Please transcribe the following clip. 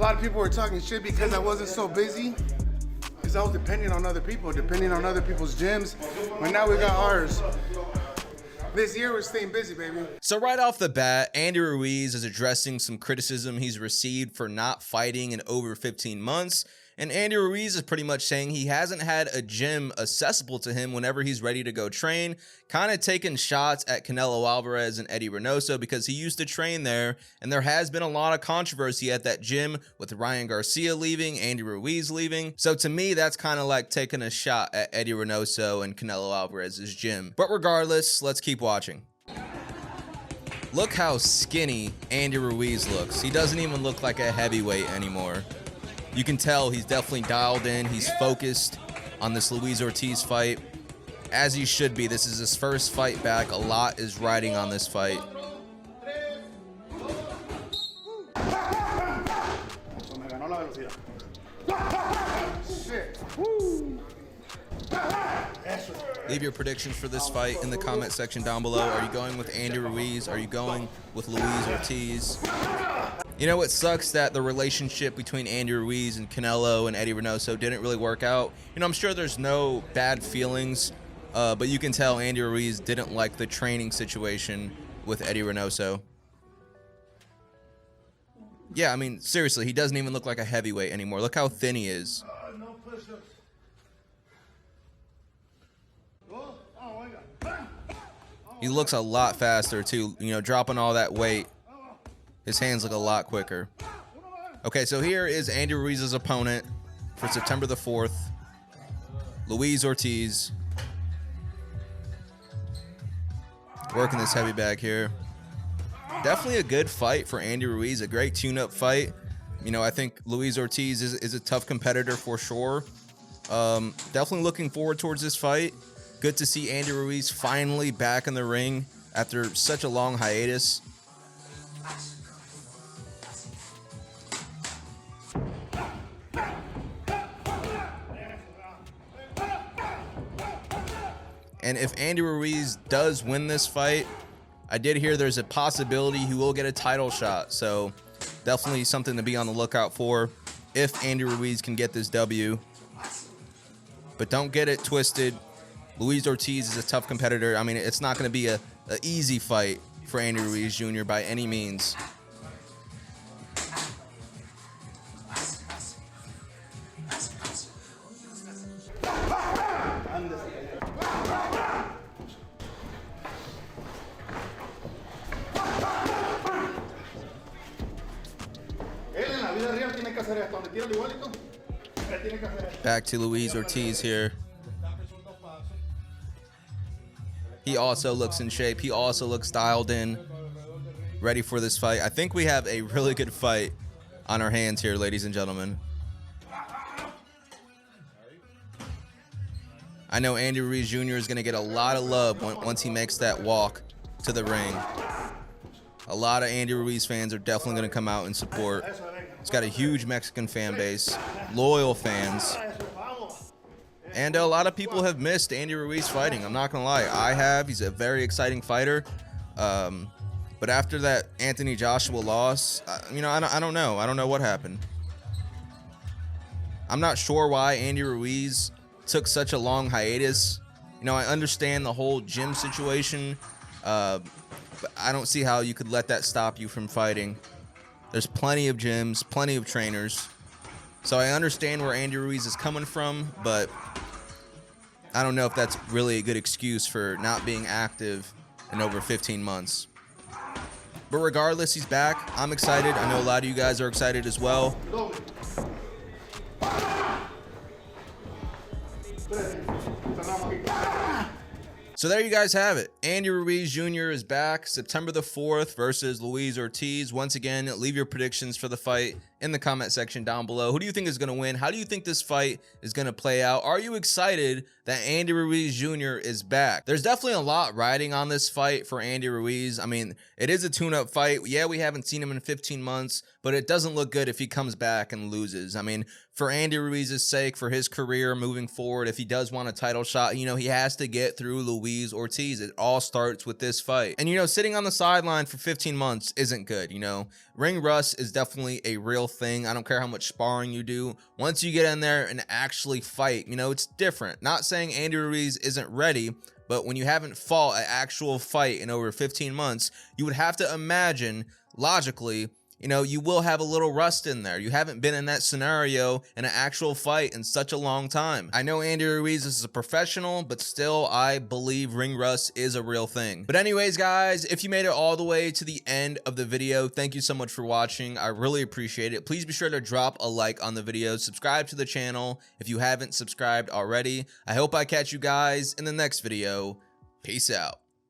lot of people were talking shit because I wasn't so busy. Because I was depending on other people, depending on other people's gyms. But now we got ours. This year we're staying busy, baby. So right off the bat, Andy Ruiz is addressing some criticism he's received for not fighting in over 15 months. And Andy Ruiz is pretty much saying he hasn't had a gym accessible to him whenever he's ready to go train, kind of taking shots at Canelo Alvarez and Eddy Reynoso because he used to train there. And there has been a lot of controversy at that gym with Ryan Garcia leaving, Andy Ruiz leaving. So to me, that's kind of like taking a shot at Eddy Reynoso and Canelo Alvarez's gym. But regardless, let's keep watching. Look how skinny Andy Ruiz looks. He doesn't even look like a heavyweight anymore. You can tell he's definitely dialed in. He's focused on this Ruiz Ortiz fight, as he should be. This is his first fight back. A lot is riding on this fight. Leave your predictions for this fight in the comment section down below. Are you going with Andy Ruiz? Are you going with Ruiz Ortiz? You know, it sucks that the relationship between Andy Ruiz and Canelo and Eddy Reynoso didn't really work out. You know, I'm sure there's no bad feelings, but you can tell Andy Ruiz didn't like the training situation with Eddy Reynoso. Yeah, I mean, seriously, he doesn't even look like a heavyweight anymore. Look how thin he is. No push-ups. He looks a lot faster, too, you know, dropping all that weight. His hands look a lot quicker. Okay, so here is Andy Ruiz's opponent for September the 4th, Ruiz Ortiz. Working this heavy bag here. Definitely a good fight for Andy Ruiz, a great tune-up fight. You know, I think Ruiz Ortiz is a tough competitor for sure. Definitely looking forward towards this fight. Good to see Andy Ruiz finally back in the ring after such a long hiatus. And if Andy Ruiz does win this fight, I did hear there's a possibility he will get a title shot. So definitely something to be on the lookout for if Andy Ruiz can get this W. But don't get it twisted. Ruiz Ortiz is a tough competitor. I mean, it's not going to be an easy fight for Andy Ruiz Jr. by any means. Back to Ruiz Ortiz here. He also looks in shape. He also looks dialed in, ready for this fight. I think we have a really good fight on our hands here, ladies and gentlemen. I know Andy Ruiz Jr. is going to get a lot of love once he makes that walk to the ring. A lot of Andy Ruiz fans are definitely going to come out and support. He's got a huge Mexican fan base, loyal fans. And a lot of people have missed Andy Ruiz fighting. I'm not going to lie. I have. He's a very exciting fighter. But after that Anthony Joshua loss, you know, I don't know. I don't know what happened. I'm not sure why Andy Ruiz took such a long hiatus. You know, I understand the whole gym situation. But I don't see how you could let that stop you from fighting. There's plenty of gyms, plenty of trainers. So I understand where Andy Ruiz is coming from, but I don't know if that's really a good excuse for not being active in over 15 months. But regardless, he's back. I'm excited. I know a lot of you guys are excited as well. So there you guys have it. Andy Ruiz Jr. is back September the 4th versus Ruiz Ortiz. Once again, leave your predictions for the fight in the comment section down below. Who do you think is going to win? How do you think this fight is going to play out? Are you excited that Andy Ruiz Jr. is back? There's definitely a lot riding on this fight for Andy Ruiz. I mean, it is a tune-up fight. Yeah, we haven't seen him in 15 months, but it doesn't look good if he comes back and loses. I mean, for Andy Ruiz's sake, for his career moving forward, if he does want a title shot, you know, he has to get through Ruiz Luis Ortiz. It all starts with this fight. And, you know, sitting on the sideline for 15 months isn't good, you know. Ring rust is definitely a real thing. I don't care how much sparring you do. Once you get in there and actually fight, you know, it's different. Not saying Andy Ruiz isn't ready, but when you haven't fought an actual fight in over 15 months, you would have to imagine, logically, you know, you will have a little rust in there. You haven't been in that scenario in an actual fight in such a long time. I know Andy Ruiz is a professional, but still, I believe ring rust is a real thing. But anyways, guys, if you made it all the way to the end of the video, thank you so much for watching. I really appreciate it. Please be sure to drop a like on the video. Subscribe to the channel if you haven't subscribed already. I hope I catch you guys in the next video. Peace out.